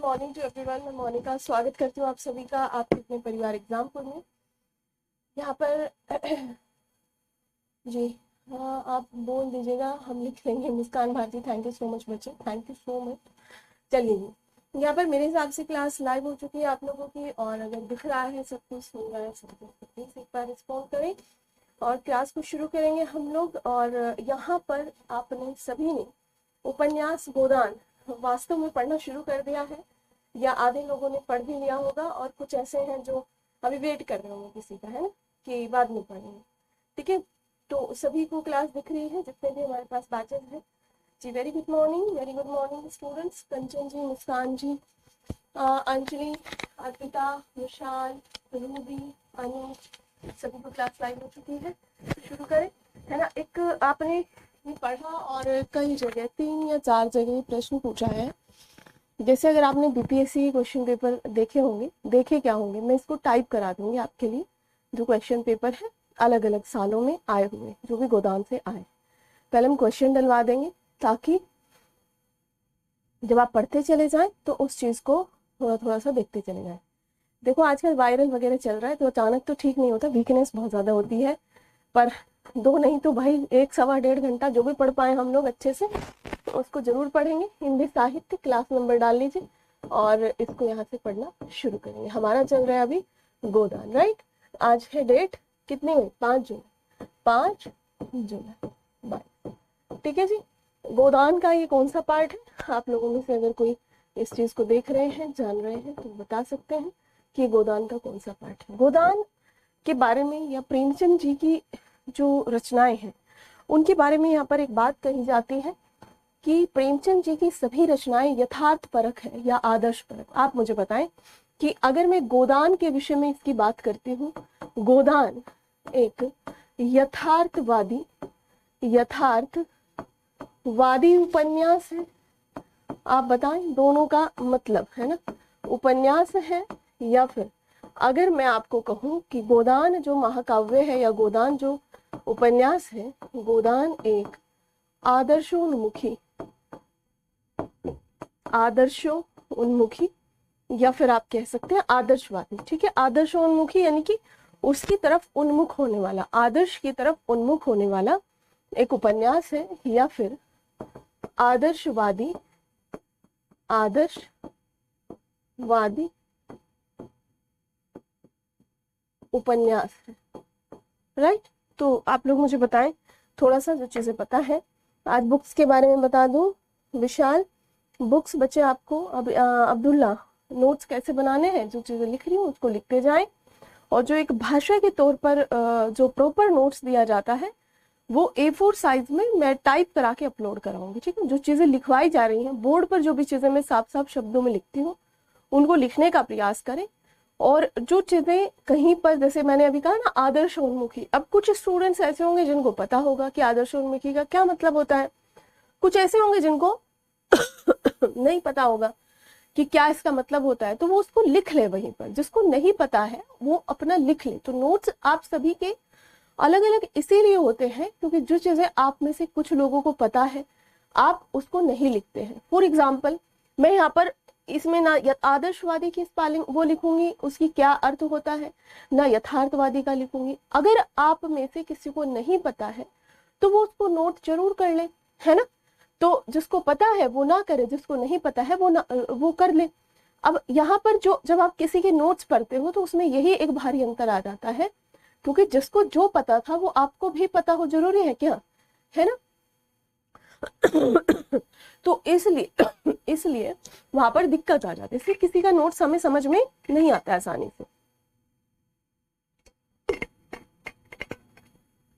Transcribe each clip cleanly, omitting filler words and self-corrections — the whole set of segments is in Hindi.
Morning to everyone. मैं मोनिका स्वागत करती हूँ आप सभी का आपके अपने परिवार एग्जामपुर में। यहाँ पर जी हाँ, आप बोल दीजिएगा, हम लिख लेंगे। Muskan Bharti, thank you so much बच्चे, थैंक यू सो मच। चलिए जी, यहाँ पर मेरे हिसाब से क्लास लाइव हो चुकी है आप लोगों की, और अगर दिख रहा है, सब कुछ सुन रहा है, सब कुछ, तो प्लीज एक बार रिस्पॉन्ड करें और क्लास को शुरू करेंगे हम लोग। और यहाँ पर आपने सभी ने उपन्यास गोदान वास्तव में पढ़ना शुरू कर दिया है, या आधे लोगों ने पढ़ भी लिया होगा और कुछ ऐसे हैं जो अभी वेट कर रहे होंगे किसी का, है ना, कि बाद में पढ़ेंगे। ठीक है, तो सभी को क्लास दिख रही है जितने भी हमारे पास बैचेस हैं जी। Very good morning students. Kanchan ji, Muskan ji, Anjali, Arpita, Vishal, Ruby, Anu, सभी को क्लास लाइव हो चुकी है। तो शुरू करें, है ना। एक आपने ये पढ़ा और कई जगह 3 या 4 जगह प्रश्न पूछा है। जैसे अगर आपने बीपीएससी के क्वेश्चन पेपर देखे होंगे, देखे क्या होंगे, मैं इसको टाइप करा दूंगी आपके लिए, जो क्वेश्चन पेपर है अलग अलग सालों में आए हुए, जो भी गोदान से आए। पहले हम क्वेश्चन डलवा देंगे ताकि जब आप पढ़ते चले जाएं तो उस चीज को थोड़ा थोड़ा सा देखते चले जाएं। देखो आजकल वायरल वगैरह चल रहा है, तो अचानक तो ठीक नहीं होता, वीकनेस बहुत ज्यादा होती है। पर 2 नहीं तो भाई 1 सवा 1.5 घंटा जो भी पढ़ पाए हम लोग अच्छे से, उसको जरूर पढ़ेंगे। हिंदी साहित्य क्लास नंबर डाल लीजिए और इसको यहाँ से पढ़ना शुरू करेंगे। हमारा चल रहा है अभी गोदान, राइट। आज है डेट कितनी हुई, 5 जून, 5 जुलाई 22। ठीक है जी। गोदान का ये कौन सा पार्ट है, आप लोगों में से अगर कोई इस चीज को देख रहे हैं, जान रहे हैं, तो बता सकते हैं कि गोदान का कौन सा पार्ट है। गोदान के बारे में या प्रेमचंद जी की जो रचनाएं हैं उनके बारे में यहाँ पर एक बात कही जाती है कि प्रेमचंद जी की सभी रचनाएं यथार्थ परक है या आदर्श परक। आप मुझे बताएं कि अगर मैं गोदान के विषय में इसकी बात करती हूँ, गोदान एक यथार्थवादी उपन्यास है, आप बताएं दोनों का मतलब, है ना। उपन्यास है या फिर अगर मैं आपको कहूं कि गोदान जो महाकाव्य है या गोदान जो उपन्यास है, गोदान एक आदर्शोन्मुखी या फिर आप कह सकते हैं आदर्शवादी। ठीक है, आदर्शोन्मुखी यानी कि उसकी तरफ उन्मुख होने वाला, आदर्श की तरफ उन्मुख होने वाला एक उपन्यास है, या फिर आदर्शवादी उपन्यास है, राइट। तो आप लोग मुझे बताएं थोड़ा सा जो चीजें पता है। आज बुक्स के बारे में बता दूं, विशाल बुक्स बच्चे आपको अब्दुल्ला नोट्स कैसे बनाने हैं, जो चीजें लिख रही हूँ उसको लिखते जाएं, और जो एक भाषा के तौर पर जो प्रॉपर नोट्स दिया जाता है वो A4 साइज में मैं टाइप करा के अपलोड कराऊंगी। ठीक है, जो चीजें लिखवाई जा रही हैं बोर्ड पर, जो भी चीजें मैं साफ साफ शब्दों में लिखती हूँ उनको लिखने का प्रयास करें। और जो चीजें कहीं पर, जैसे मैंने अभी कहा ना आदर्शोन्मुखी, अब कुछ स्टूडेंट्स ऐसे होंगे जिनको पता होगा कि आदर्शोन्मुखी का क्या मतलब होता है, कुछ ऐसे होंगे जिनको नहीं पता होगा कि क्या इसका मतलब होता है, तो वो उसको लिख ले वहीं पर। जिसको नहीं पता है वो अपना लिख ले। तो नोट्स आप सभी के अलग अलग इसीलिए होते हैं क्योंकि जो चीजें आप में से कुछ लोगों को पता है आप उसको नहीं लिखते हैं। फॉर एग्जाम्पल, मैं यहाँ पर इसमें ना आदर्शवादी की स्पेलिंग वो लिखूंगी उसकी क्या अर्थ होता है, ना यथार्थवादी का लिखूंगी। अगर आप में से किसी को नहीं पता है तो वो उसको नोट जरूर कर ले, है ना। तो जिसको पता है वो ना करे, जिसको नहीं पता है वो कर ले। अब यहाँ पर जो जब आप किसी के नोट्स पढ़ते हो तो उसमें यही एक भारी अंतर आ जाता है, क्योंकि जिसको जो पता था वो आपको भी पता हो जरूरी है क्या, है ना। तो इसलिए वहां पर दिक्कत आ जाती है, इसलिए किसी का नोट्स हमें समझ में नहीं आता आसानी से।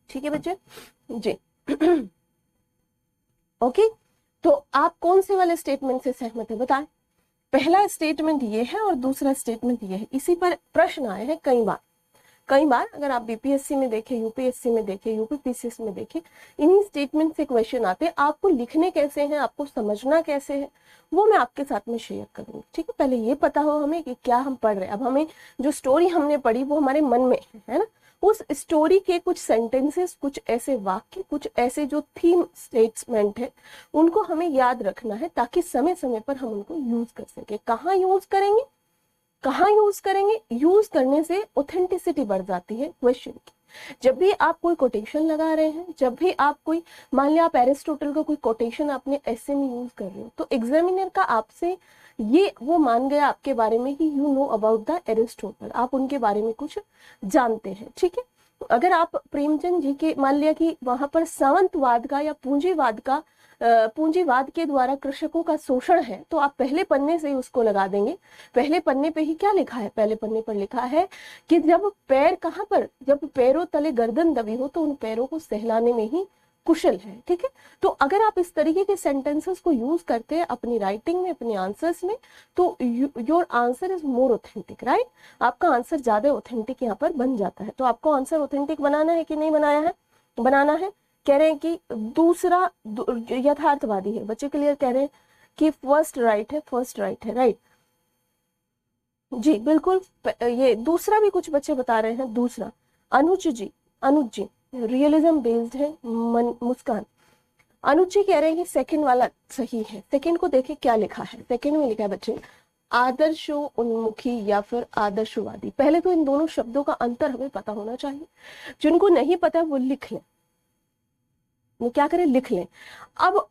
ठीक है बच्चे जी। ओके, तो आप कौन से वाले स्टेटमेंट से सहमत है बताएं। पहला स्टेटमेंट ये है और दूसरा स्टेटमेंट ये है। इसी पर प्रश्न आए हैं कई बार। अगर आप बीपीएससी में देखें, यूपीएससी में देखें, यूपीपीसीएस में देखें, इन्हीं स्टेटमेंट से क्वेश्चन आते हैं। आपको लिखने कैसे हैं, आपको समझना कैसे है, वो मैं आपके साथ में शेयर करूंगी। ठीक है, पहले ये पता हो हमें कि क्या हम पढ़ रहे हैं। अब हमें जो स्टोरी हमने पढ़ी वो हमारे मन में है ना, उस स्टोरी के कुछ सेंटेंसेस, कुछ ऐसे वाक्य, कुछ ऐसे जो थीम स्टेटमेंट है, उनको हमें याद रखना है ताकि समय समय पर हम उनको यूज कर सके। कहाँ यूज करेंगे, कहाँ यूज करेंगे? यूज करने से ऑथेंटिसिटी बढ़ जाती है क्वेश्चन की। जब भी आप कोई कोटेशन लगा रहे हैं, जब भी आप कोई, मान लिया आप एरिस्टोटल का कोई कोटेशन आपने ऐसे में यूज कर रहे हो, तो एग्जामिनर का आपसे ये वो मान गया आपके बारे में कि you know about the Aristotle, आप उनके बारे में कुछ जानते हैं, ठीक है। तो अगर आप प्रेमचंद जी के, मान लिया कि वहां पर सामंतवाद का या पूंजीवाद का, पूंजीवाद के द्वारा कृषकों का शोषण है, तो आप पहले पन्ने से ही उसको लगा देंगे। पहले पन्ने पे ही क्या लिखा है? पहले पन्ने पर लिखा है कि जब पैर, कहाँ पर, जब पैरों तले गर्दन दबी हो तो उन पैरों को सहलाने में ही कुशल है, ठीक है। तो अगर आप इस तरीके के सेंटेंसेस को यूज करते हैं अपनी राइटिंग में, अपने आंसर्स में, तो your answer is more authentic, right. आपका आंसर ज्यादा ऑथेंटिक यहाँ पर बन जाता है। तो आपको आंसर ऑथेंटिक बनाना है कि नहीं बनाया है? बनाना है। कह रहे हैं कि दूसरा यथार्थवादी है, बच्चे क्लियर कह रहे हैं कि फर्स्ट राइट है, फर्स्ट राइट है, राइट जी, बिल्कुल। ये दूसरा भी कुछ बच्चे बता रहे हैं, दूसरा अनुज जी, अनुज जी रियलिज्म बेस्ड है। मुस्कान, अनुज जी कह रहे हैं कि सेकंड वाला सही है। सेकंड को देखें क्या लिखा है, सेकंड में लिखा है बच्चे आदर्शो उन्मुखी या फिर आदर्शवादी। पहले तो इन दोनों शब्दों का अंतर हमें पता होना चाहिए। जिनको नहीं पता वो लिख लें, वो क्या करें, लिख लें। अब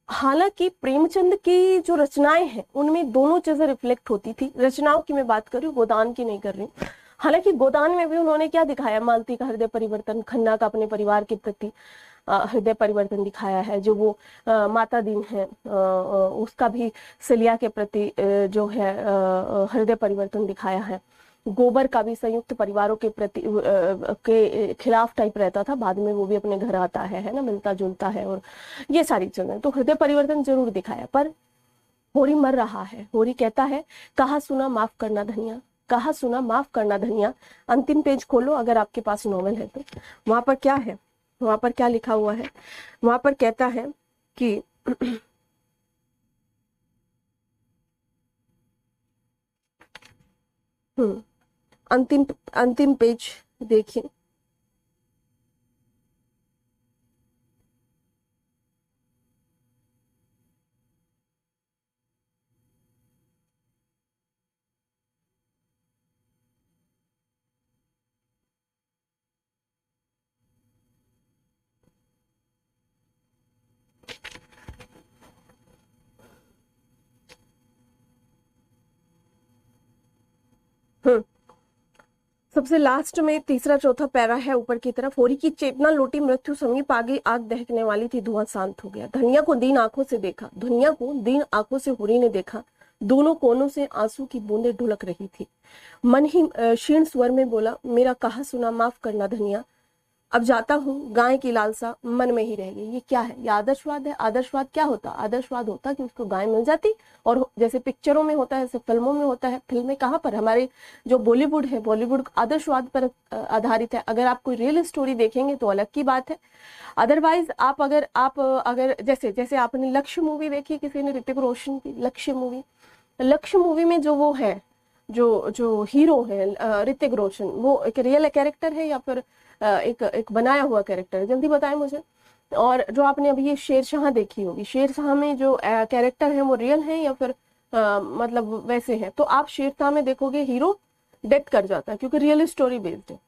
हालांकि प्रेमचंद की जो रचनाएं हैं उनमें दोनों चीजें रिफ्लेक्ट होती थी। रचनाओं की मैं बात कर रही हूँ, गोदान की नहीं कर रही हूँ। हालांकि गोदान में भी उन्होंने क्या दिखाया, मालती का हृदय परिवर्तन, खन्ना का अपने परिवार के प्रति हृदय परिवर्तन दिखाया है। जो वो माता दीन है उसका भी सिलिया के प्रति जो है हृदय परिवर्तन दिखाया है। गोबर का भी संयुक्त परिवारों के प्रति के खिलाफ टाइप रहता था, बाद में वो भी अपने घर आता है ना, मिलता जुलता है, और ये सारी चीजें। तो हृदय परिवर्तन जरूर दिखाया। पर होरी मर रहा है, होरी कहता है कहा सुना माफ करना धनिया, कहा सुना माफ करना धनिया। अंतिम पेज खोलो अगर आपके पास नॉवेल है तो, वहां पर क्या है, वहां पर क्या लिखा हुआ है? वहां पर कहता है कि अंतिम अंतिम पेज देखिए। हम्म सबसे लास्ट में तीसरा चौथा पैरा है ऊपर की तरफ। होरी की चेतना लौटी, मृत्यु समीप आ गई, आग दहकने वाली थी, धुआं शांत हो गया। धनिया को दीन आंखों से देखा, धनिया को दीन आंखों से होरी ने देखा। दोनों कोनों से आंसू की बूंदें ढुलक रही थी। मन ही क्षीण स्वर में बोला, मेरा कहा सुना माफ करना धनिया, अब जाता हूँ, गाय की लालसा मन में ही रह गई। ये क्या है? ये आदर्शवाद है। आदर्शवाद क्या होता? आदर्शवाद होता कि उसको गाय मिल जाती, और जैसे पिक्चरों में होता है, जैसे फिल्मों में होता है। फिल्में कहाँ पर, हमारे जो बॉलीवुड है, बॉलीवुड आदर्शवाद पर आधारित है। अगर आप कोई रियल स्टोरी देखेंगे तो अलग की बात है। अदरवाइज आप अगर जैसे जैसे आपने लक्ष्य मूवी देखी, किसी ने, ऋतिक रोशन की लक्ष्य मूवी, लक्ष्य मूवी में जो वो है, जो जो हीरो है ऋतिक रोशन, वो एक रियल कैरेक्टर है या फिर एक एक बनाया हुआ कैरेक्टर है? जल्दी बताएं मुझे। और जो आपने अभी ये शेरशाह देखी होगी, शेरशाह में जो कैरेक्टर है वो रियल है या फिर मतलब वैसे है? तो आप शेरशाह में देखोगे हीरो डेथ कर जाता है, क्योंकि रियल स्टोरी बेस्ड है,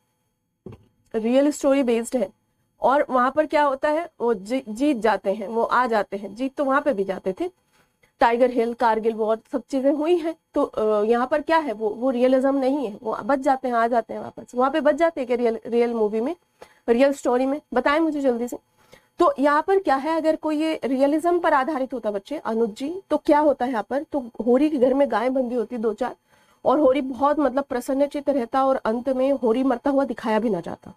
रियल स्टोरी बेस्ड है। और वहां पर क्या होता है, वो जीत जाते हैं, वो आ जाते हैं। जीत तो वहां पे भी जाते थे, टाइगर हिल, कारगिल वॉर, सब चीजें हुई हैं। तो यहाँ पर क्या है, वो रियलिज्म नहीं है, वो बच जाते हैं, आ जाते हैं वापस। वहां पे बच जाते हैं कि रियल रियल मूवी में, रियल स्टोरी में? बताएं मुझे जल्दी से। तो यहाँ पर क्या है, अगर कोई ये रियलिज्म पर आधारित होता बच्चे, अनुज जी, तो क्या होता है यहाँ पर, तो होरी के घर में गाय बंधी होती दो चार, और होरी बहुत मतलब प्रसन्नचित्त रहता, और अंत में होरी मरता हुआ दिखाया भी ना जाता,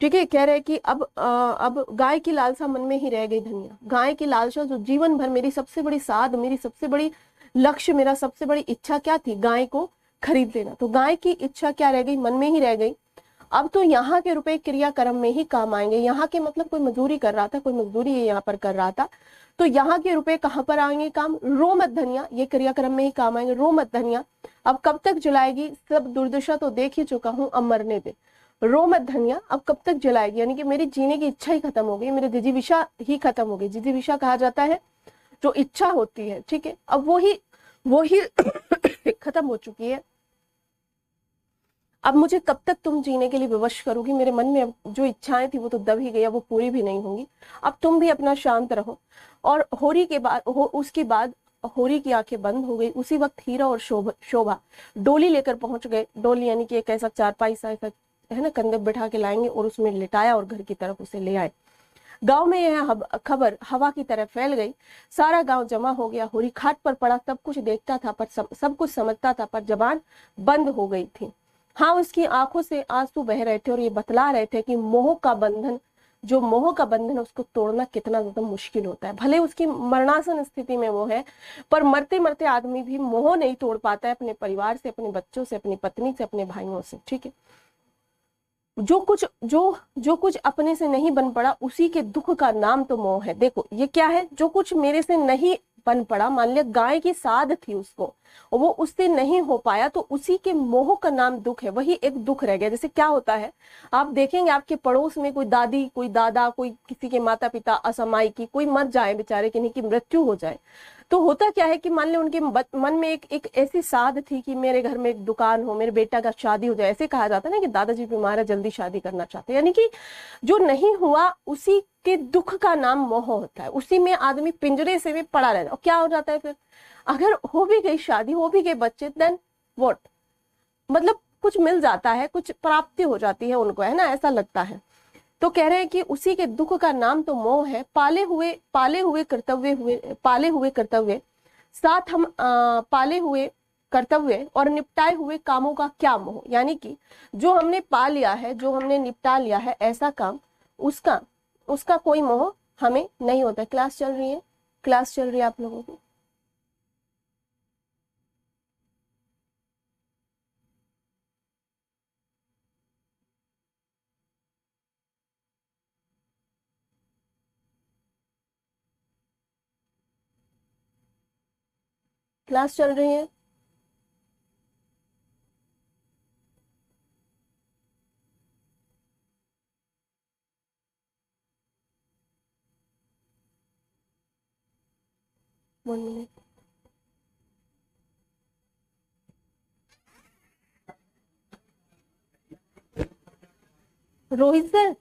ठीक है। कह रहे कि अब गाय की लालसा मन में ही रह गई धनिया। गाय की लालसा जो जीवन भर मेरी सबसे बड़ी साध, मेरी सबसे बड़ी लक्ष्य, मेरा सबसे बड़ी इच्छा क्या थी, गाय को खरीद लेना, तो गाय की इच्छा क्या रह गई, मन में ही रह गई। अब तो यहाँ के रुपए क्रियाक्रम में ही काम आएंगे। यहाँ के मतलब कोई मजदूरी कर रहा था, कोई मजदूरी यहाँ पर कर रहा था, तो यहाँ के रुपए कहाँ पर आएंगे काम, रो मत धनिया, ये क्रियाक्रम में ही काम आएंगे। रो मत धनिया, अब कब तक जलाएगी, सब दुर्दशा तो देख ही चुका हूँ, अब मरने दे। रो मत धनिया, अब कब तक जलाएगी, यानी कि मेरी जीने की इच्छा ही खत्म हो गई, मेरी जिजीविषा ही खत्म हो गई। जिजीविषा कहा जाता है जो इच्छा होती है, ठीक है, अब वो ही खत्म हो चुकी है। अब मुझे कब तक तुम जीने के लिए विवश करोगी, मेरे मन में अब जो इच्छाएं थी वो तो दब ही गई, अब वो पूरी भी नहीं होंगी। अब तुम भी अपना शांत रहो। और होरी के बाद उसके बाद होरी की आंखें बंद हो गई। उसी वक्त हीरा और शोभा डोली लेकर पहुंच गए। डोली यानी कि एक ऐसा चारपाई सा ऐसा है ना, कंधे पे बिठा के लाएंगे और उसमें लिटाया और घर की तरफ उसे ले आए। गांव में यह खबर हवा की तरह फैल गई। सारा गांव जमा हो गया। होरी खाट पर पड़ा सब कुछ देखता था, पर सब कुछ समझता था, पर जबान बंद हो गई थी। हाँ, उसकी आंखों से आंसू बह रहे थे और ये बतला रहे थे कि मोह का बंधन है उसको तोड़ना कितना ज्यादा मुश्किल होता है। भले उसकी मरणासन स्थिति में वो है, पर मरते मरते आदमी भी मोह नहीं तोड़ पाता है अपने परिवार से, अपने बच्चों से, अपनी पत्नी से, अपने भाइयों से, ठीक है। जो कुछ अपने से नहीं बन पड़ा उसी के दुख का नाम तो मोह है। देखो ये क्या है, जो कुछ मेरे से नहीं बन पड़ा, मान लिया गाय की साध थी उसको और वो उससे नहीं हो पाया, तो उसी के मोह का नाम दुख है, वही एक दुख रह गया। जैसे क्या होता है, आप देखेंगे आपके पड़ोस में कोई दादी, कोई दादा, कोई किसी के माता पिता असमाई की कोई मर जाए बेचारे, किन्हीं की मृत्यु हो जाए, तो होता क्या है कि मान लो उनके मन में एक ऐसी साध थी कि मेरे घर में एक दुकान हो, मेरे बेटा का शादी हो जाए। ऐसे कहा जाता है ना कि दादाजी बीमार है, जल्दी शादी करना चाहते हैं, यानी कि जो नहीं हुआ उसी के दुख का नाम मोह होता है। उसी में आदमी पिंजरे से भी पड़ा रहता है। और क्या हो जाता है फिर, अगर हो भी गई शादी, हो भी गए बच्चे, देन व्हाट, मतलब कुछ मिल जाता है, कुछ प्राप्ति हो जाती है उनको, है ना, ऐसा लगता है। तो कह रहे हैं कि उसी के दुख का नाम तो मोह है। पाले हुए कर्तव्य साथ हम पाले हुए कर्तव्य और निपटाए हुए कामों का क्या मोह, यानी कि जो हमने पा लिया है, जो हमने निपटा लिया है ऐसा काम, उसका उसका कोई मोह हमें नहीं होता। क्लास चल रही है, क्लास चल रही है आप लोगों की? क्लास चल रही है? One minute. रोहित सर,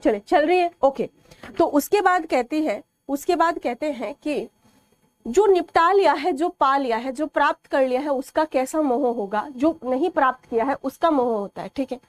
चले चल रही है, ओके। तो उसके बाद कहते हैं कि जो निपटा लिया है, जो पा लिया है, जो प्राप्त कर लिया है, उसका कैसा मोह होगा, जो नहीं प्राप्त किया है उसका मोह होता है, ठीक है।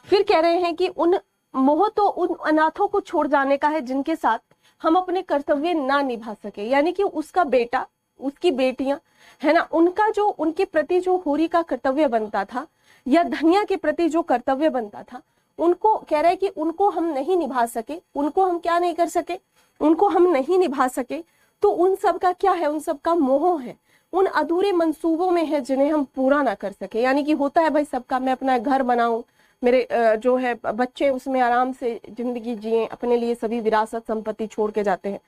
फिर कह रहे हैं कि उन मोह तो उन अनाथों को छोड़ जाने का है जिनके साथ हम अपने कर्तव्य ना निभा सके, यानी कि उसका बेटा, उसकी बेटियां, है ना, उनका जो उनके प्रति जो होरी का कर्तव्य बनता था या धनिया के प्रति जो कर्तव्य बनता था, उनको कह रहे हैं कि उनको हम नहीं निभा सके, उनको हम क्या नहीं कर सके, उनको हम नहीं निभा सके, तो उन सब का क्या है, उन सब का मोह है, उन अधूरे मंसूबों में है जिन्हें हम पूरा ना कर सके। यानी कि होता है भाई सबका, मैं अपना घर बनाऊं, मेरे जो है बच्चे उसमें आराम से जिंदगी जिए, अपने लिए सभी विरासत संपत्ति छोड़ के जाते हैं,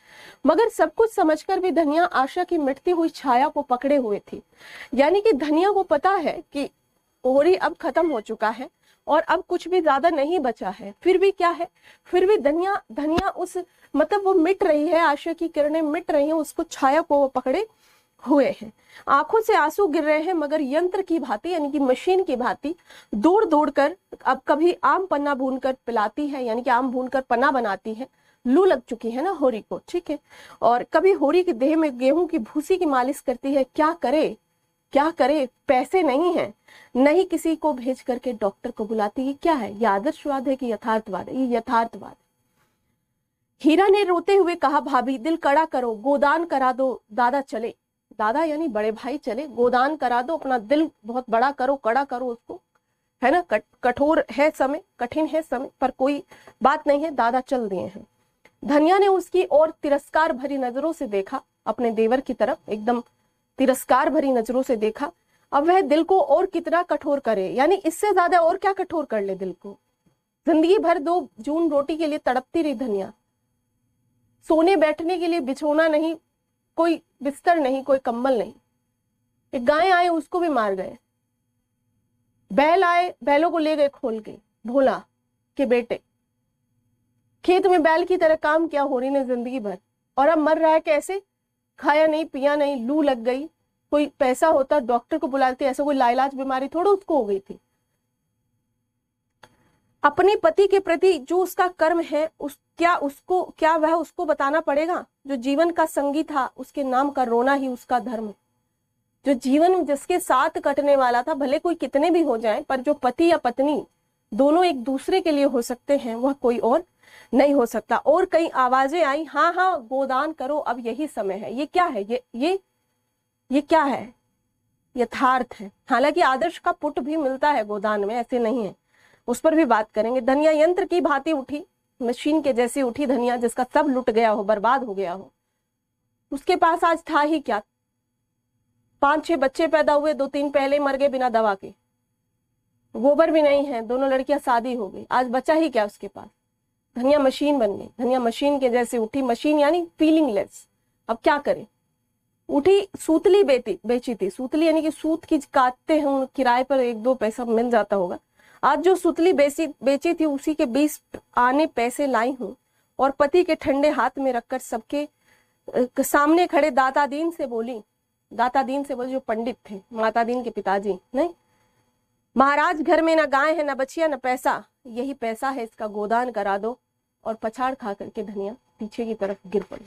मगर सब कुछ समझकर भी धनिया आशा की मिटती हुई छाया को पकड़े हुए थी। यानी कि धनिया को पता है कि होरी अब खत्म हो चुका है और अब कुछ भी ज्यादा नहीं बचा है, फिर भी क्या है, फिर भी धनिया धनिया उस मतलब वो मिट रही है, आशा की किरणें मिट रही हैं, उसको छाया को वो पकड़े हुए हैं। आंखों से आंसू गिर रहे हैं, मगर यंत्र की भांति यानी कि मशीन की भांति दौड़ दौड़ कर अब कभी आम पन्ना भून कर पिलाती है, यानी कि आम भून कर पन्ना बनाती है। लू लग चुकी है ना होरी को, ठीक है, और कभी होरी के देह में गेहूं की भूसी की मालिश करती है। क्या करे, क्या करे, पैसे नहीं है, नहीं किसी को भेज करके डॉक्टर को बुलाती है। क्या है ये, आदर्शवाद है कि यथार्थवाद है? ये यथार्थवाद। हीरा ने रोते हुए कहा, भाभी दिल कड़ा करो, गोदान करा दो, दादा चले। दादा यानी बड़े भाई चले, गोदान करा दो, अपना दिल बहुत बड़ा करो, कड़ा करो उसको, है ना। कठोर है समय, कठिन है समय, पर कोई बात नहीं है, दादा चल दिए हैं। धनिया ने उसकी ओर तिरस्कार भरी नजरों से देखा, अपने देवर की तरफ एकदम तिरस्कार भरी नजरों से देखा। अब वह दिल को और कितना कठोर करे, यानी इससे ज्यादा और क्या कठोर कर ले दिल को। जिंदगी भर 2 जून रोटी के लिए तड़पती रही धनिया, सोने बैठने के लिए बिछोना नहीं, कोई बिस्तर नहीं, कोई कंबल नहीं। एक गाय आए उसको भी मार गए, बैल आए बैलों को ले गए खोल के, भोला के बेटे। खेत में बैल की तरह काम किया होरी ने जिंदगी भर, और अब मर रहा है कैसे, खाया नहीं पिया नहीं, लू लग गई, कोई पैसा होता डॉक्टर को बुलाते, ऐसा कोई लाइलाज बीमारी थोड़ा उसको हो गई थी। अपने पति के प्रति जो उसका कर्म है, क्या वह उसको बताना पड़ेगा। जो जीवन का संगी था, उसके नाम का रोना ही उसका धर्म। जो जीवन जिसके साथ कटने वाला था, भले कोई कितने भी हो जाए, पर जो पति या पत्नी दोनों एक दूसरे के लिए हो सकते हैं, वह कोई और नहीं हो सकता। और कई आवाजें आई, हाँ हाँ गोदान करो, अब यही समय है। ये क्या है, ये क्या है, यथार्थ है। हालांकि आदर्श का पुट भी मिलता है गोदान में, ऐसे नहीं है, उस पर भी बात करेंगे। धनिया यंत्र की भांति उठी, मशीन के जैसी उठी धनिया, जिसका सब लुट गया हो, बर्बाद हो गया हो। उसके पास आज था ही क्या, 5-6 बच्चे पैदा हुए, 2-3 पहले मर गए बिना दवा के, गोबर भी नहीं है, दोनों लड़कियां शादी हो गई, आज बचा ही क्या उसके पास। धनिया मशीन बन गई, धनिया मशीन के जैसे उठी, मशीन यानी फीलिंगलेस। अब क्या करे, उठी, सूतली बेची थी, सूतली यानी कि सूत की काटते हैं, किराए पर 1-2 पैसा मिल जाता होगा। आज जो सुतली बेची थी, उसी के 20 आने पैसे लाई हूँ, और पति के ठंडे हाथ में रखकर सबके सामने खड़े दाता दीन से बोली, जो पंडित थे, माता दीन के पिताजी नहीं, महाराज घर में न गाय है, न बछिया, न पैसा, यही पैसा है, इसका गोदान करा दो। और पछाड़ खा करके धनिया पीछे की तरफ गिर पड़ी।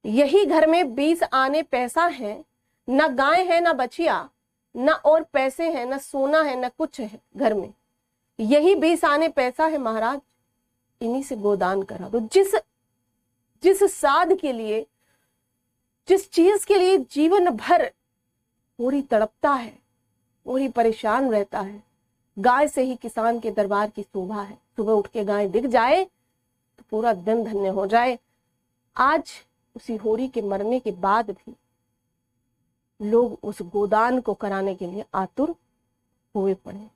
यही घर में 20 आने पैसा है, न गाय है, न बछिया, न और पैसे हैं, न सोना है, न कुछ है घर में, यही 20 आने पैसा है महाराज, इन्हीं से गोदान करा दो। जिस साध के लिए, जिस चीज के लिए जीवन भर पूरी तड़पता है, पूरी परेशान रहता है, गाय से ही किसान के दरबार की शोभा है। सुबह उठ के गाय दिख जाए तो पूरा दिन धन्य हो जाए। आज उसी होरी के मरने के बाद भी लोग उस गोदान को कराने के लिए आतुर हुए पड़े।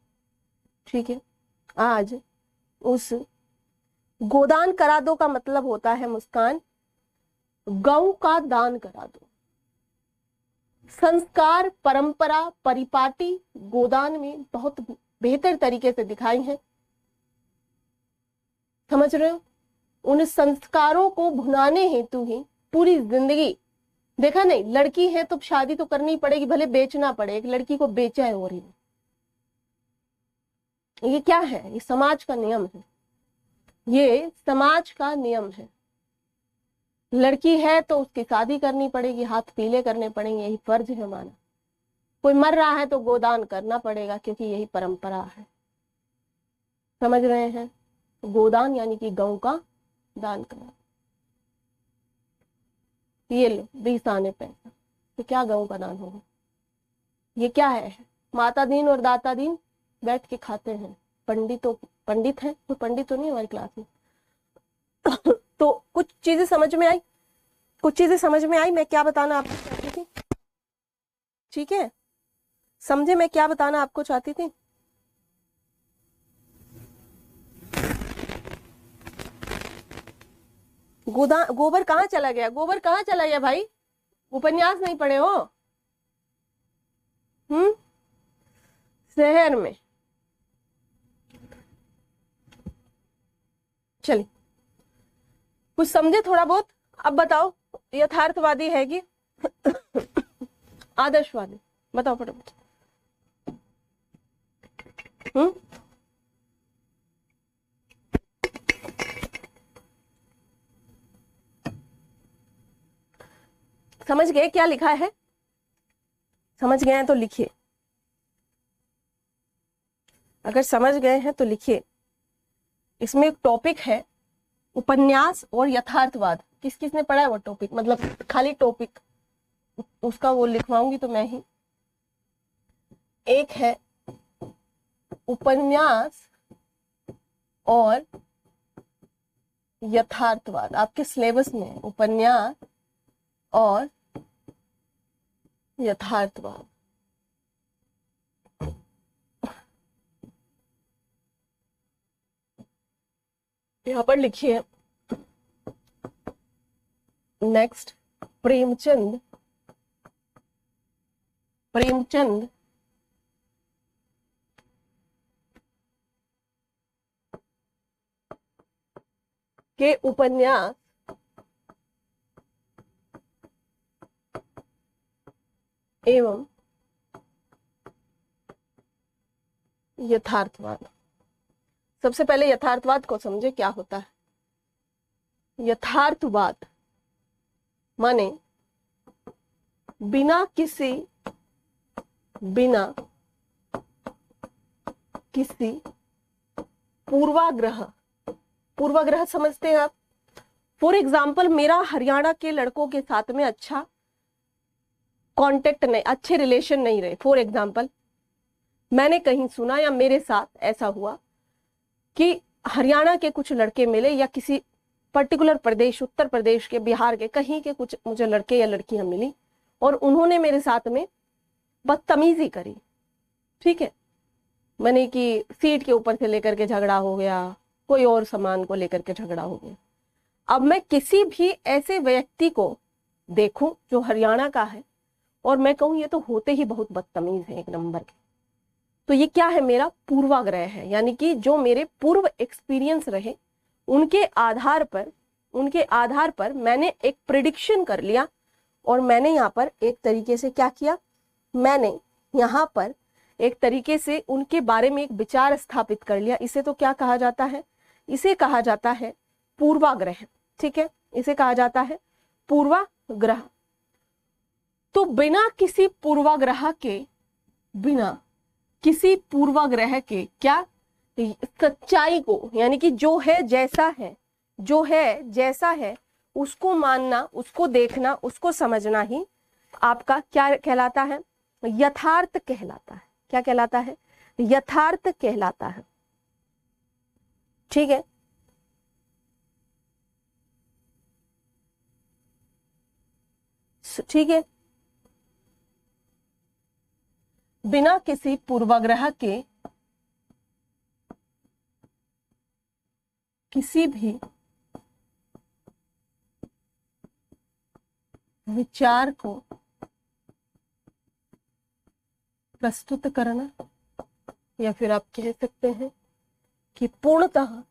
ठीक है, आज उस गोदान करा दो का मतलब होता है मुस्कान, गौ का दान करा दो। संस्कार, परंपरा, परिपाटी गोदान में बहुत बेहतर तरीके से दिखाई है, समझ रहे हो। उन संस्कारों को भुनाने हेतु ही पूरी जिंदगी, देखा नहीं, लड़की है तो शादी तो करनी पड़ेगी, भले बेचना पड़े, एक लड़की को बेचा है हो रही है। ये क्या है, ये समाज का नियम है, ये समाज का नियम है। लड़की है तो उसकी शादी करनी पड़ेगी, हाथ पीले करने पड़ेंगे, यही फर्ज है हमारा। कोई मर रहा है तो गोदान करना पड़ेगा, क्योंकि यही परंपरा है, समझ रहे हैं। गोदान यानी कि गौ का दान करना। ये लो 20 आने पैसा, तो क्या गौ का दान होगा, ये क्या है। माता दीन और दाता दीन बैठ के खाते हैं, पंडित है, कोई पंडित तो नहीं हमारी क्लास में। तो कुछ चीजें समझ में आई, मैं क्या बताना आपको चाहती थी, ठीक है, समझे मैं क्या बताना आपको चाहती थी। गोबर कहाँ चला गया, गोबर कहाँ चला गया भाई, उपन्यास नहीं पढ़े हो। शहर में, चलिए कुछ समझे थोड़ा बहुत। अब बताओ यथार्थवादी है कि आदर्शवादी, बताओ फटाफट। समझ गए क्या लिखा है, समझ गए हैं तो लिखिए, अगर समझ गए हैं तो लिखिए। इसमें एक टॉपिक है, उपन्यास और यथार्थवाद, किस किसने पढ़ा है वो टॉपिक, मतलब खाली टॉपिक उसका वो लिखवाऊंगी तो मैं ही। एक है उपन्यास और यथार्थवाद, आपके सिलेबस में है उपन्यास और यथार्थवाद। यहां पर लिखिए नेक्स्ट, प्रेमचंद प्रेमचंद के उपन्यास एवं यथार्थवाद। सबसे पहले यथार्थवाद को समझे क्या होता है। यथार्थवाद माने बिना किसी पूर्वाग्रह, पूर्वाग्रह समझते हैं आप। फॉर एग्जाम्पल मेरा हरियाणा के लड़कों के साथ में अच्छा कांटेक्ट नहीं, अच्छे रिलेशन नहीं रहे। फॉर एग्जाम्पल मैंने कहीं सुना या मेरे साथ ऐसा हुआ कि हरियाणा के कुछ लड़के मिले या किसी पर्टिकुलर प्रदेश, उत्तर प्रदेश के, बिहार के, कहीं के कुछ मुझे लड़के या लड़कियां मिली और उन्होंने मेरे साथ में बदतमीजी करी। ठीक है, मैंने कि सीट के ऊपर से लेकर के झगड़ा हो गया, कोई और सामान को लेकर के झगड़ा हो गया। अब मैं किसी भी ऐसे व्यक्ति को देखूं जो हरियाणा का है और मैं कहूं ये तो होते ही बहुत बदतमीज है एक नंबर के, तो ये क्या है, मेरा पूर्वाग्रह है। यानी कि जो मेरे पूर्व एक्सपीरियंस रहे उनके आधार पर मैंने एक प्रिडिक्शन कर लिया और मैंने यहाँ पर एक तरीके से क्या किया, मैंने यहाँ पर एक तरीके से उनके बारे में एक विचार स्थापित कर लिया। इसे तो क्या कहा जाता है, इसे कहा जाता है पूर्वाग्रह। ठीक है, इसे कहा जाता है पूर्वाग्रह। तो बिना किसी पूर्वाग्रह के क्या, सच्चाई को, यानी कि जो है जैसा है उसको मानना, उसको देखना, उसको समझना ही आपका क्या कहलाता है, यथार्थ कहलाता है। क्या कहलाता है, यथार्थ कहलाता है। ठीक है, ठीक है, बिना किसी पूर्वाग्रह के किसी भी विचार को प्रस्तुत करना, या फिर आप कह सकते हैं कि पूर्णतः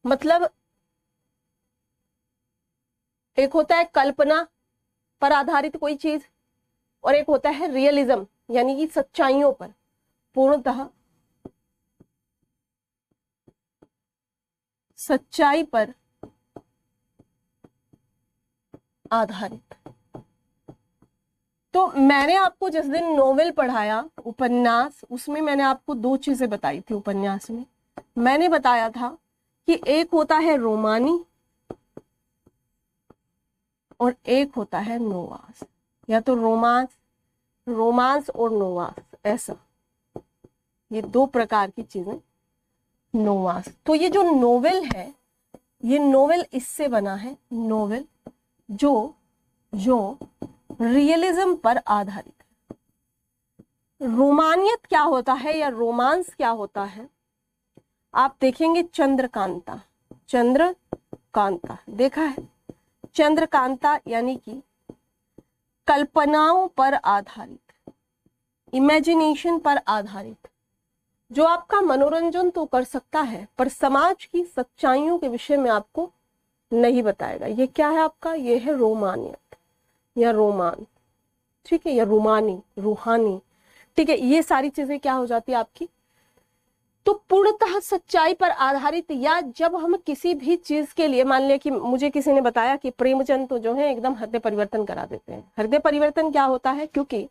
मतलब एक होता है कल्पना पर आधारित कोई चीज और एक होता है रियलिज्म, यानी कि सच्चाइयों पर, पूर्णतः सच्चाई पर आधारित। तो मैंने आपको जिस दिन नोवेल पढ़ाया, उपन्यास, उसमें मैंने आपको दो चीजें बताई थी। उपन्यास में मैंने बताया था कि एक होता है रोमानी और एक होता है नोवास, या तो रोमांस और नोवास, ऐसा, ये दो प्रकार की चीजें नोवास। तो ये जो नोवेल है, ये नोवेल इससे बना है, नोवेल जो रियलिज्म पर आधारित है। रोमानियत क्या होता है या रोमांस क्या होता है, आप देखेंगे चंद्रकांता देखा है। चंद्रकांता यानी कि कल्पनाओं पर आधारित, इमेजिनेशन पर आधारित, जो आपका मनोरंजन तो कर सकता है पर समाज की सच्चाइयों के विषय में आपको नहीं बताएगा। ये क्या है आपका, ये है रोमानियत या रोमांस। ठीक है, या रूहानी। ठीक है, ये सारी चीजें क्या हो जाती है आपकी तो पूर्णतः सच्चाई पर आधारित, या जब हम किसी भी चीज के लिए, मान लिया कि मुझे किसी ने बताया कि प्रेमचंद तो जो है एकदम हृदय परिवर्तन करा देते हैं। हृदय परिवर्तन क्या होता है? क्योंकि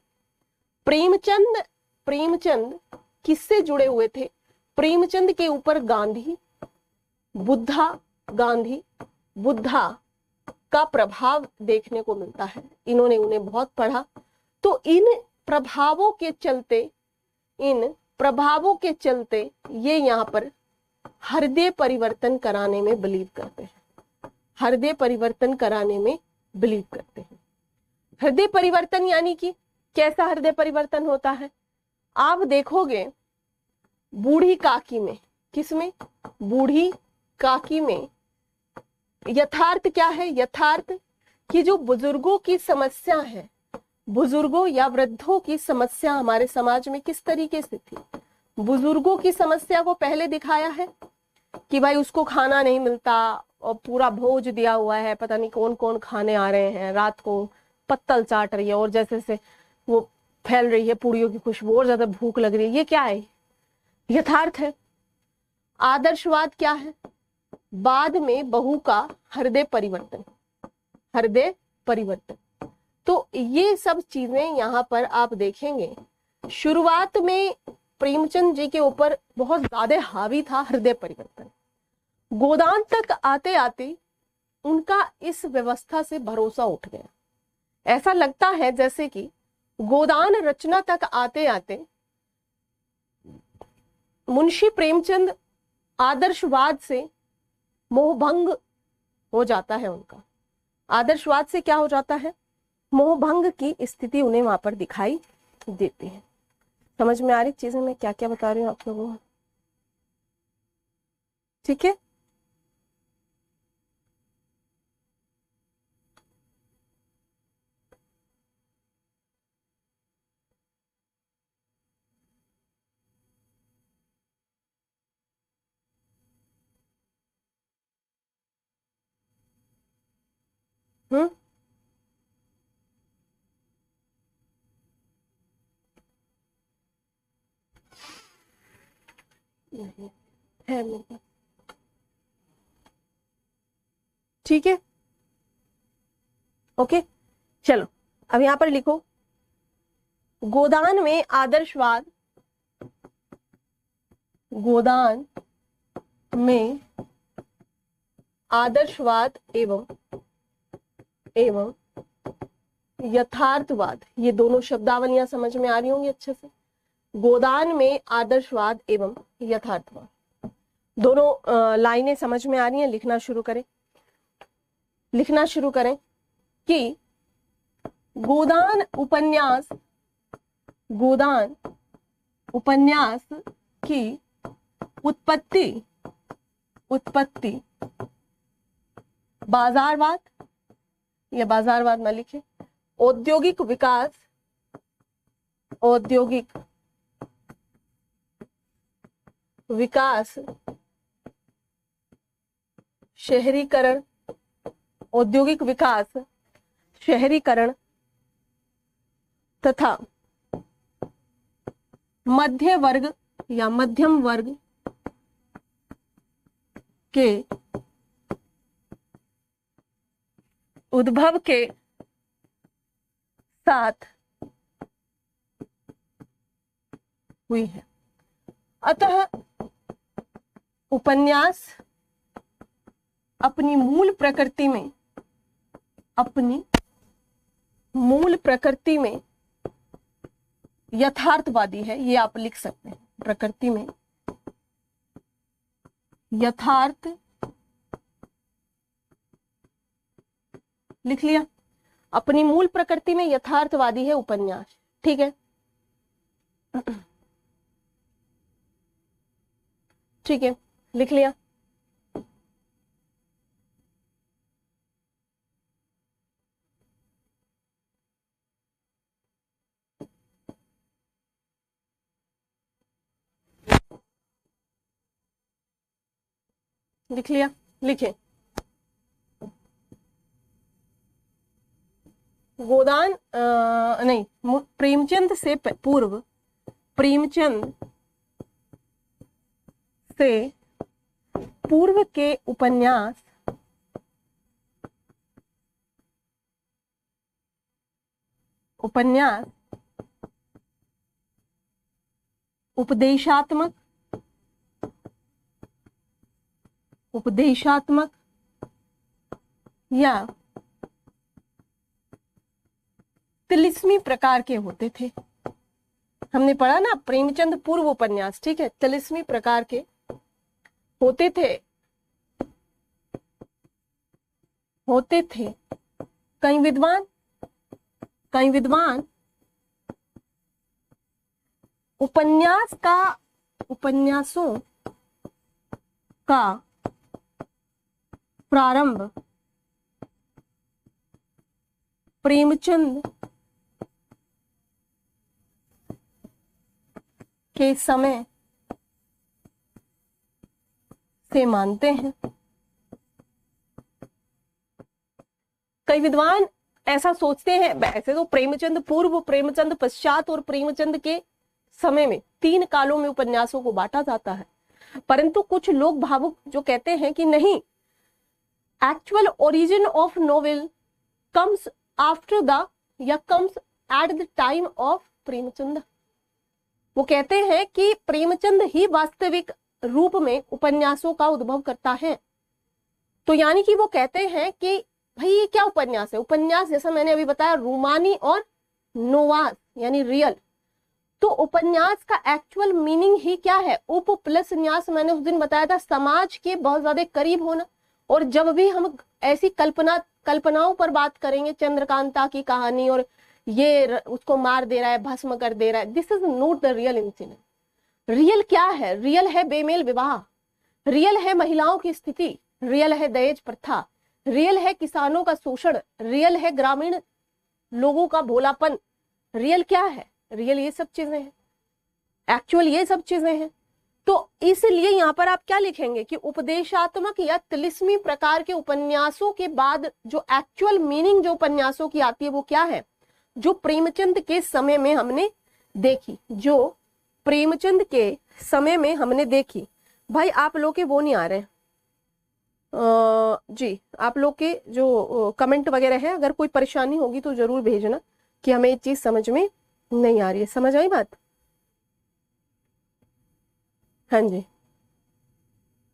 प्रेमचंद किससे जुड़े हुए थे? प्रेमचंद के ऊपर गांधी बुद्धा का प्रभाव देखने को मिलता है। इन्होंने उन्हें बहुत पढ़ा, तो इन प्रभावों के चलते ये यहाँ पर हृदय परिवर्तन कराने में बिलीव करते हैं। हृदय परिवर्तन कराने में बिलीव करते हैं। हृदय परिवर्तन यानी कि कैसा हृदय परिवर्तन होता है? आप देखोगे बूढ़ी काकी में, किसमें? बूढ़ी काकी में यथार्थ क्या है? यथार्थ कि जो बुजुर्गों की समस्या है, बुजुर्गों या वृद्धों की समस्या हमारे समाज में किस तरीके से थी। बुजुर्गों की समस्या को पहले दिखाया है कि भाई उसको खाना नहीं मिलता और पूरा भोज दिया हुआ है, पता नहीं कौन कौन खाने आ रहे हैं, रात को पत्तल चाट रही है और जैसे से वो फैल रही है पूड़ियों की खुशबू और ज्यादा भूख लग रही है। ये क्या है? यथार्थ है। आदर्शवाद क्या है? बाद में बहू का हृदय परिवर्तन। तो ये सब चीजें यहाँ पर आप देखेंगे शुरुआत में प्रेमचंद जी के ऊपर बहुत ज्यादा हावी था हृदय परिवर्तन। गोदान तक आते आते उनका इस व्यवस्था से भरोसा उठ गया। ऐसा लगता है जैसे कि गोदान रचना तक आते आते मुंशी प्रेमचंद आदर्शवाद से मोहभंग हो जाता है। उनका आदर्शवाद से क्या हो जाता है? मोहभंग की स्थिति उन्हें वहां पर दिखाई देती है। समझ में आ रही चीजें मैं क्या क्या बता रही हूँ आप लोगों को? ठीक है। हम्म नहीं है मेरे पास। ठीक है, ओके। चलो अब यहां पर लिखो, गोदान में आदर्शवाद, गोदान में आदर्शवाद एवं यथार्थवाद, ये दोनों शब्दावलियां समझ में आ रही होंगी अच्छे से। गोदान में आदर्शवाद एवं यथार्थवाद, दोनों लाइनें समझ में आ रही हैं। लिखना शुरू करें कि गोदान उपन्यास की उत्पत्ति बाजारवाद, या बाजारवाद ना लिखे, औद्योगिक विकास, शहरीकरण, औद्योगिक विकास, शहरीकरण तथा मध्य वर्ग या मध्यम वर्ग के उद्भव के साथ हुई है। अतः उपन्यास अपनी मूल प्रकृति में यथार्थवादी है। ये आप लिख सकते हैं, प्रकृति में यथार्थ, लिख लिया। अपनी मूल प्रकृति में यथार्थवादी है उपन्यास। ठीक है, ठीक है, लिख लिया। लिख लिया, लिखे। गोदान नहीं, प्रेमचंद से पूर्व, प्रेमचंद से पूर्व के उपन्यास उपदेशात्मक या तिलिस्मी प्रकार के होते थे। हमने पढ़ा ना प्रेमचंद पूर्व उपन्यास, ठीक है, तिलिस्मी प्रकार के होते थे। कई विद्वान उपन्यासों का प्रारंभ प्रेमचंद के समय से मानते हैं। कई विद्वान ऐसा सोचते हैं। वैसे तो प्रेमचंद पूर्व, प्रेमचंद पश्चात और प्रेमचंद के समय में 3 कालों में उपन्यासों को बांटा जाता है, परंतु कुछ लोग भावुक जो कहते हैं कि नहीं, actual origin of novel comes after the या comes at the time of Premchand. वो कहते हैं कि प्रेमचंद ही वास्तविक रूप में उपन्यासों का उद्भव करता है। तो यानी कि वो कहते हैं कि भाई ये क्या उपन्यास है? उपन्यास जैसा मैंने अभी बताया रूमानी और नोवास यानी रियल। तो उपन्यास का एक्चुअल मीनिंग ही क्या है? उप प्लस न्यास, मैंने उस दिन बताया था, समाज के बहुत ज्यादा करीब होना। और जब भी हम ऐसी कल्पनाओं पर बात करेंगे, चंद्रकांता की कहानी और ये उसको मार दे रहा है, भस्म कर दे रहा है, this is not the real incident. Real क्या है? रियल है बेमेल विवाह, रियल है महिलाओं की स्थिति, रियल है दहेज प्रथा, रियल है किसानों का शोषण, रियल है ग्रामीण लोगों का भोलापन। रियल क्या है? रियल ये सब चीजें हैं, एक्चुअल ये सब चीजें हैं। तो इसलिए यहाँ पर आप क्या लिखेंगे कि उपदेशात्मक या तिलिस्मी प्रकार के उपन्यासों के बाद जो एक्चुअल मीनिंग जो उपन्यासों की आती है वो क्या है? जो प्रेमचंद के समय में हमने देखी, जो प्रेमचंद के समय में हमने देखी। भाई आप लोग के वो नहीं आ रहे जी, आप लोग के जो कमेंट वगैरह है, अगर कोई परेशानी होगी तो जरूर भेजना कि हमें ये चीज समझ में नहीं आ रही है। समझ आई बात? हाँ जी,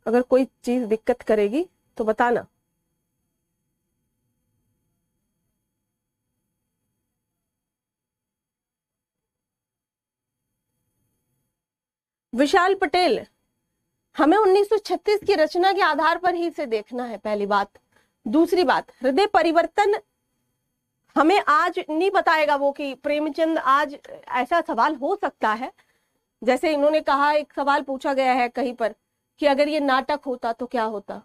अगर कोई चीज दिक्कत करेगी तो बताना। विशाल पटेल, हमें 1936 की रचना के आधार पर ही इसे देखना है, पहली बात। दूसरी बात, हृदय परिवर्तन हमें आज नहीं बताएगा वो कि प्रेमचंद आज, ऐसा सवाल हो सकता है जैसे इन्होंने कहा, एक सवाल पूछा गया है कहीं पर कि अगर ये नाटक होता तो क्या होता,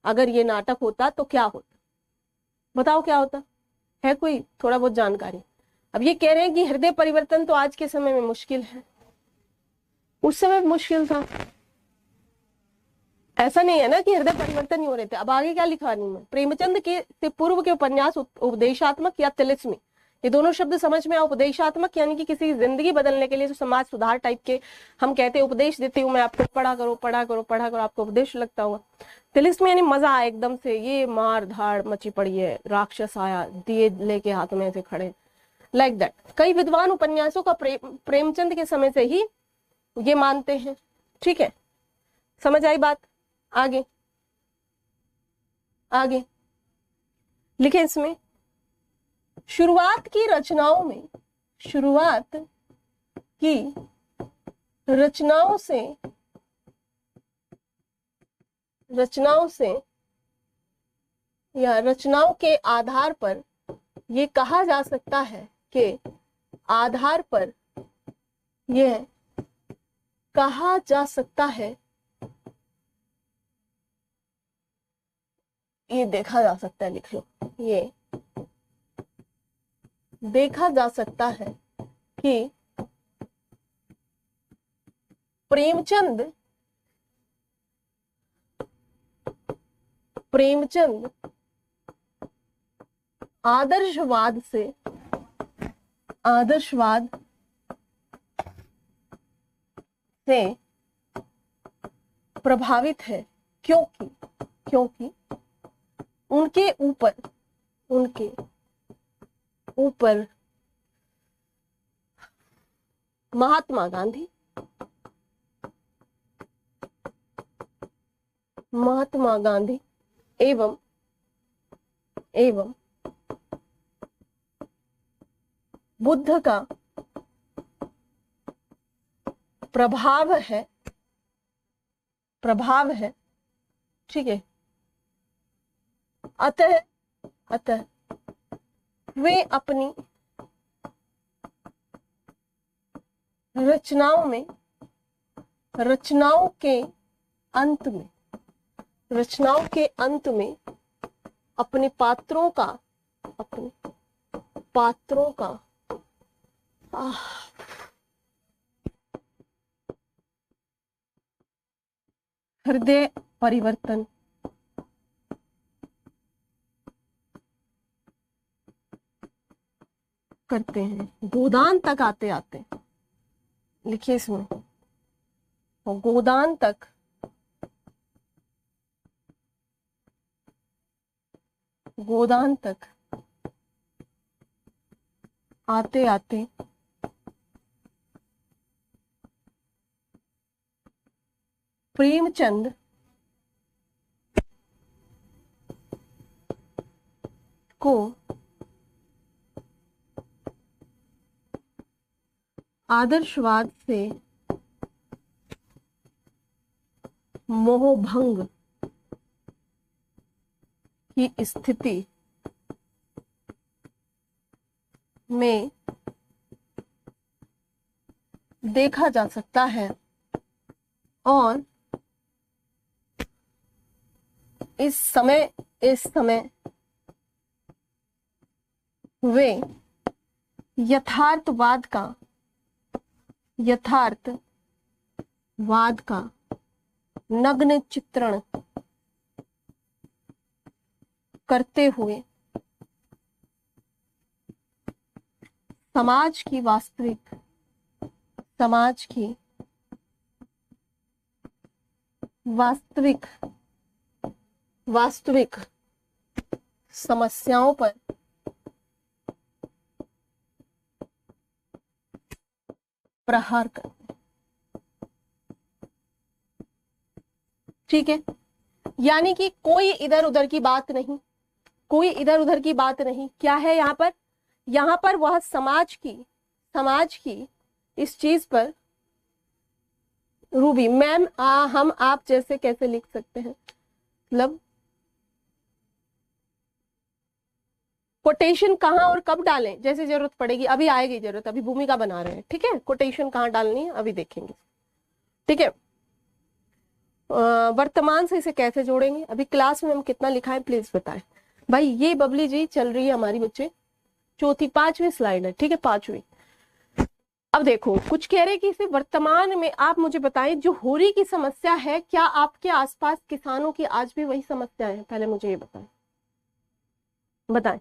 अगर ये नाटक होता तो क्या होता, बताओ क्या होता है? कोई थोड़ा बहुत जानकारी? अब ये कह रहे हैं कि हृदय परिवर्तन तो आज के समय में मुश्किल है, उस समय मुश्किल था। ऐसा नहीं है ना कि हृदय परिवर्तन ही हो रहे थे। अब आगे क्या लिखा नहीं है? प्रेमचंद के से पूर्व के उपन्यास उपदेशात्मक या तिलिस्मी, ये दोनों शब्द समझ में आए। उपदेशात्मक यानी कि किसी की जिंदगी बदलने के लिए, जो समाज सुधार टाइप के हम कहते हैं, उपदेश देती हूँ मैं आपको, पढ़ा करो पढ़ा करो पढ़ा करो, आपको उपदेश लगता हुआ। तिलिस्मी यानी मजा आए एकदम से, ये मार धाड़ मची पड़ी है, राक्षस आया दिए लेके हाथ में ऐसे खड़े, लाइक दैट। कई विद्वान उपन्यासों का प्रेमचंद के समय से ही ये मानते हैं। ठीक है, समझ आई बात? आगे आगे लिखे इसमें, शुरुआत की रचनाओं से या रचनाओं के आधार पर ये कहा जा सकता है कि आधार पर यह कहा जा सकता है, ये देखा जा सकता है, लिख लो, ये देखा जा सकता है कि प्रेमचंद आदर्शवाद से प्रभावित है क्योंकि क्योंकि उनके ऊपर महात्मा गांधी एवं बुद्ध का प्रभाव है, ठीक है। अतः वे अपनी रचनाओं के अंत में अपने पात्रों का हृदय परिवर्तन करते हैं। गोदान तक आते आते, लिखिए इसमें, गोदान तक आते आते प्रेमचंद को आदर्शवाद से मोहभंग की स्थिति में देखा जा सकता है और इस समय वे यथार्थवाद का नग्न चित्रण करते हुए समाज की वास्तविक समस्याओं पर प्रहार करते, ठीक है। यानी कि कोई इधर उधर की बात नहीं, क्या है यहाँ पर वह समाज की इस चीज पर रूबी मैम हम आप जैसे कैसे लिख सकते हैं, मतलब कोटेशन कहाँ और कब डालें जैसे जरूरत पड़ेगी, अभी आएगी जरूरत, अभी भूमिका बना रहे हैं, ठीक है। कोटेशन कहाँ डालनी है अभी देखेंगे, ठीक है। वर्तमान से इसे कैसे जोड़ेंगे, अभी क्लास में हम कितना लिखा है प्लीज बताएं भाई। ये बबली जी चल रही है हमारी बच्चे, चौथी 5वीं स्लाइड है, ठीक है, 5वीं। अब देखो कुछ कह रहे कि इसे वर्तमान में आप मुझे बताएं, जो होरी की समस्या है क्या आपके आसपास किसानों की आज भी वही समस्या है, पहले मुझे ये बताएं।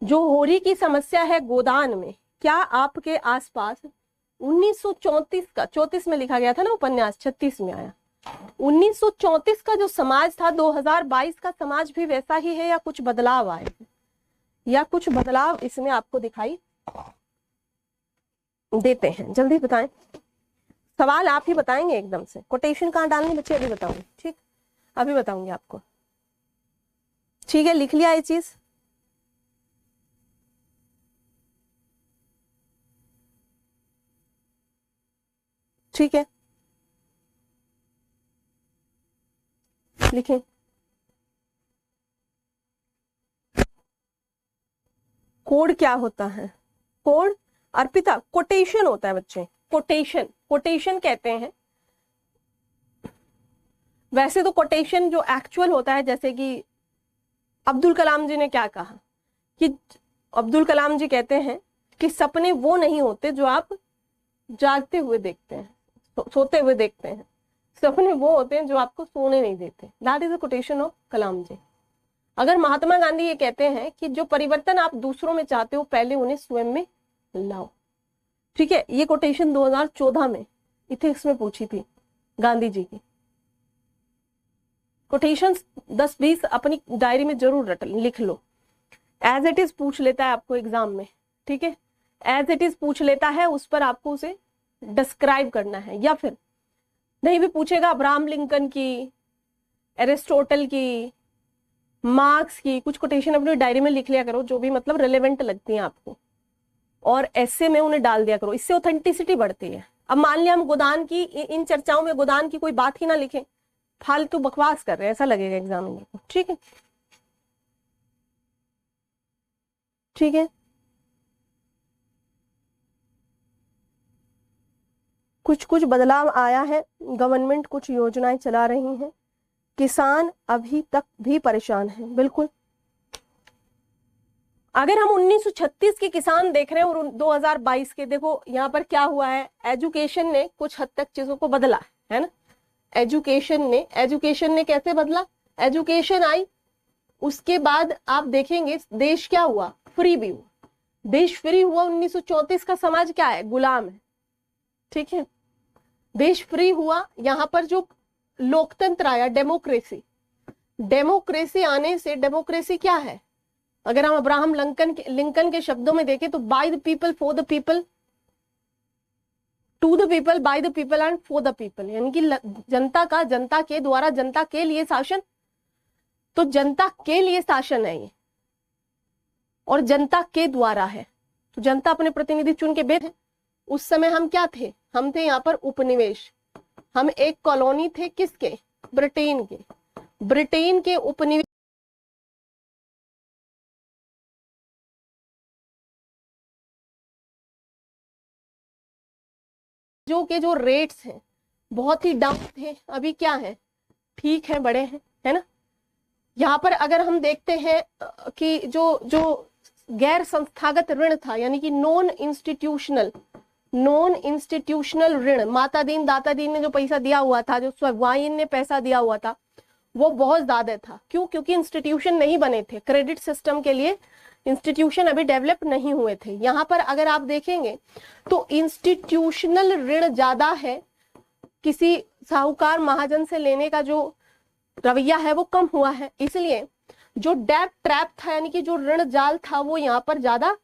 जो होरी की समस्या है गोदान में, क्या आपके आसपास 1934 का, 34 में लिखा गया था ना उपन्यास, 36 में आया, 1934 का जो समाज था 2022 का समाज भी वैसा ही है या कुछ बदलाव आए, या कुछ बदलाव इसमें आपको दिखाई देते हैं? जल्दी बताएं, सवाल आप ही बताएंगे एकदम से। कोटेशन कहाँ डालनी बच्चे अभी बताऊंगी, ठीक, अभी बताऊंगी आपको, ठीक है। लिख लिया ये चीज, ठीक है, लिखें। कोड क्या होता है? कोड अर्पिता कोटेशन होता है बच्चे, कोटेशन कहते हैं। वैसे तो कोटेशन जो एक्चुअल होता है, जैसे कि अब्दुल कलाम जी ने क्या कहा, कि अब्दुल कलाम जी कहते हैं कि सपने वो नहीं होते जो आप जागते हुए देखते हैं, सोते हुए देखते हैं, सपने वो होते हैं जो आपको सोने नहीं देते। That is a quotation of Kalam ji. अगर महात्मा गांधी ये कहते हैं कि जो परिवर्तन आप दूसरों में चाहते हो पहले उन्हें स्वयं में लाओ, ठीक है। ये कोटेशन 2014 में इथिक्स में पूछी थी गांधी जी की, कोटेशंस 10-20 अपनी डायरी में जरूर लिख लो। एज इट इज पूछ लेता है आपको एग्जाम में, ठीक है, एज इट इज पूछ लेता है, उस पर आपको उसे डिस्क्राइब करना है। या फिर नहीं भी पूछेगा, अब्राहम लिंकन की, एरिस्टोटल की, मार्क्स की कुछ कोटेशन अपनी डायरी में लिख लिया करो, जो भी मतलब रिलेवेंट लगती हैं आपको, और ऐसे में उन्हें डाल दिया करो, इससे ऑथेंटिसिटी बढ़ती है। अब मान लिया हम गोदान की, इन चर्चाओं में गोदान की कोई बात ही ना लिखें, फालतू बकवास कर रहे हैं ऐसा लगेगा एग्जामिनर को, ठीक है, ठीक है। कुछ कुछ बदलाव आया है, गवर्नमेंट कुछ योजनाएं चला रही हैं, किसान अभी तक भी परेशान है, बिल्कुल। अगर हम 1936 के किसान देख रहे हैं और 2022 के, देखो यहाँ पर क्या हुआ है, एजुकेशन ने कुछ हद तक चीजों को बदला है ना। एजुकेशन ने कैसे बदला, एजुकेशन आई, उसके बाद आप देखेंगे देश क्या हुआ, फ्री भी हुआ, देश फ्री हुआ। 1934 का समाज क्या है, गुलाम है, ठीक है, देश फ्री हुआ। यहाँ पर जो लोकतंत्र आया, डेमोक्रेसी, डेमोक्रेसी आने से, डेमोक्रेसी क्या है, अगर हम अब्राहम लिंकन के शब्दों में देखें तो by the people, for the people, to the people, by the people and for the people, यानी कि जनता का, जनता के द्वारा, जनता के लिए शासन। तो जनता के लिए शासन है ये, और जनता के द्वारा है, तो जनता अपने प्रतिनिधि चुन के भेजे। उस समय हम क्या थे, हम थे यहाँ पर उपनिवेश, हम एक कॉलोनी थे, किसके, ब्रिटेन के, ब्रिटेन के उपनिवेश जो के जो रेट्स हैं बहुत ही डाउन थे, अभी क्या है, ठीक है, बड़े हैं, है ना। यहाँ पर अगर हम देखते हैं कि जो जो गैर संस्थागत ऋण था, यानी कि नॉन इंस्टीट्यूशनल ऋण, माता दीन दाता दीन ने जो पैसा दिया हुआ था, जो स्वाइन ने पैसा दिया हुआ था, वो बहुत ज्यादा था। क्यों, क्योंकि इंस्टीट्यूशन नहीं बने थे, क्रेडिट सिस्टम के लिए इंस्टीट्यूशन अभी डेवलप नहीं हुए थे। यहाँ पर अगर आप देखेंगे तो इंस्टीट्यूशनल ऋण ज्यादा है, किसी साहूकार महाजन से लेने का जो रवैया है वो कम हुआ है, इसलिए जो डेब्ट ट्रैप था, यानी कि जो ऋण जाल था, वो यहाँ पर ज्यादा।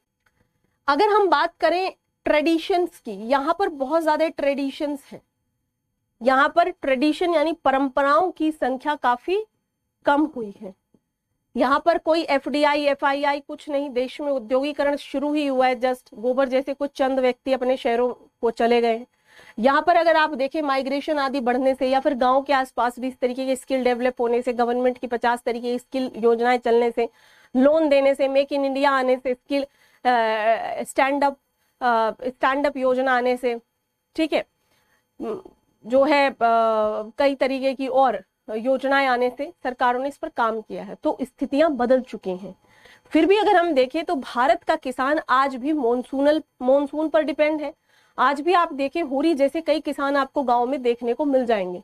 अगर हम बात करें ट्रेडिशंस की, यहाँ पर बहुत ज्यादा ट्रेडिशंस हैं, यहाँ पर ट्रेडिशन यानी परंपराओं की संख्या काफी कम हुई है। यहाँ पर कोई एफडीआई एफआईआई कुछ नहीं, देश में उद्योगीकरण शुरू ही हुआ है, जस्ट गोबर जैसे कुछ चंद व्यक्ति अपने शहरों को चले गए हैं। यहाँ पर अगर आप देखें माइग्रेशन आदि बढ़ने से, या फिर गांव के आसपास भी इस तरीके के स्किल डेवलप होने से, गवर्नमेंट की 50 तरीके की स्किल योजनाएं चलने से, लोन देने से, मेक इन इंडिया आने से, स्किल स्टैंड अप योजना आने से, ठीक है, जो है कई तरीके की और योजनाएं आने से सरकारों ने इस पर काम किया है, तो स्थितियां बदल चुकी हैं। फिर भी अगर हम देखें तो भारत का किसान आज भी मॉनसून पर डिपेंड है। आज भी आप देखें होरी जैसे कई किसान आपको गांव में देखने को मिल जाएंगे,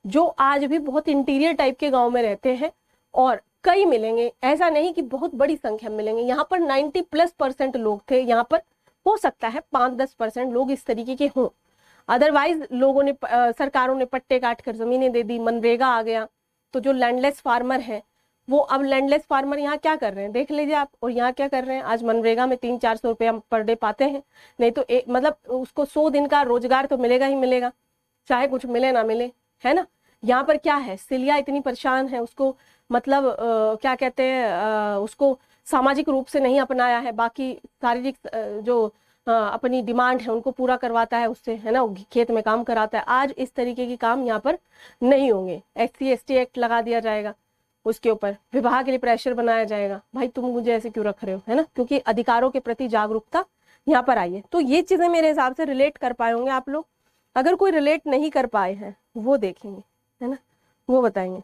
जो आज भी बहुत इंटीरियर टाइप के गांव में रहते हैं, और कई मिलेंगे, ऐसा नहीं कि बहुत बड़ी संख्या मिलेंगे। यहाँ पर 90+% लोग थे, यहाँ पर हो सकता है 5-10% लोग इस तरीके के हों, अदरवाइज लोगों ने सरकारों ने पट्टे काट कर जमीनें दे दी, मनरेगा आ गया, तो जो लैंडलेस फार्मर है वो अब लैंडलेस फार्मर यहाँ क्या कर रहे हैं देख लीजिए आप, और यहाँ क्या कर रहे हैं, आज मनरेगा में 300-400 रुपया पर डे पाते हैं, नहीं तो मतलब उसको 100 दिन का रोजगार तो मिलेगा ही मिलेगा, चाहे कुछ मिले ना मिले, है ना। यहाँ पर क्या है, सिलिया इतनी परेशान है, उसको मतलब क्या कहते हैं, उसको सामाजिक रूप से नहीं अपनाया है, बाकी शारीरिक जो अपनी डिमांड है उनको पूरा करवाता है उससे, है ना, खेत में काम कराता है। आज इस तरीके के काम यहाँ पर नहीं होंगे, SC ST एक्ट लगा दिया जाएगा, उसके ऊपर विवाह के लिए प्रेशर बनाया जाएगा, भाई तुम मुझे ऐसे क्यों रख रहे हो, है ना, क्योंकि अधिकारों के प्रति जागरूकता यहाँ पर आई है। तो ये चीजें मेरे हिसाब से रिलेट कर पाए होंगे आप लोग, अगर कोई रिलेट नहीं कर पाए हैं वो देखेंगे, है ना, वो बताएंगे।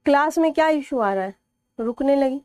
क्लास में क्या इशू आ रहा है? रुकने लगी।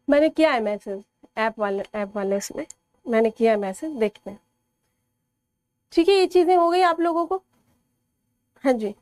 मैंने किया है मैसेज, ऐप वाले इसमें मैंने किया है मैसेज, देखते हैं। ठीक है, ये चीजें हो गई आप लोगों को। हाँ जी।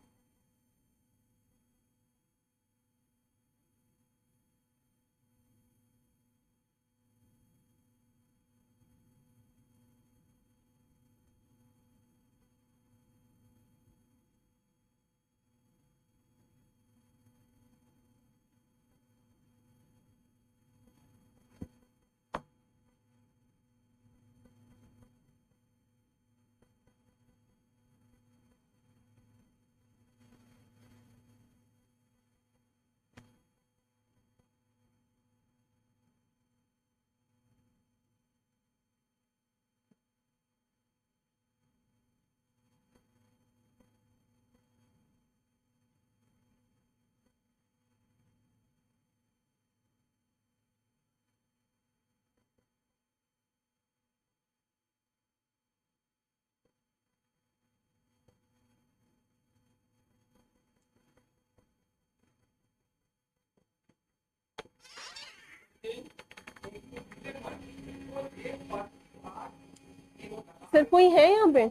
सिर्फ कोई है यहाँ पे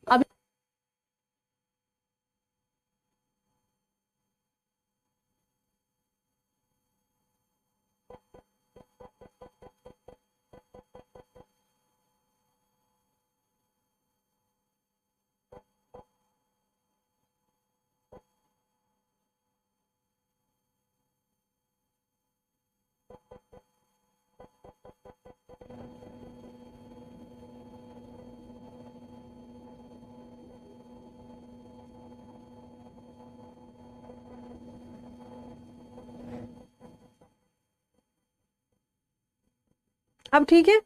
अब? अब ठीक है।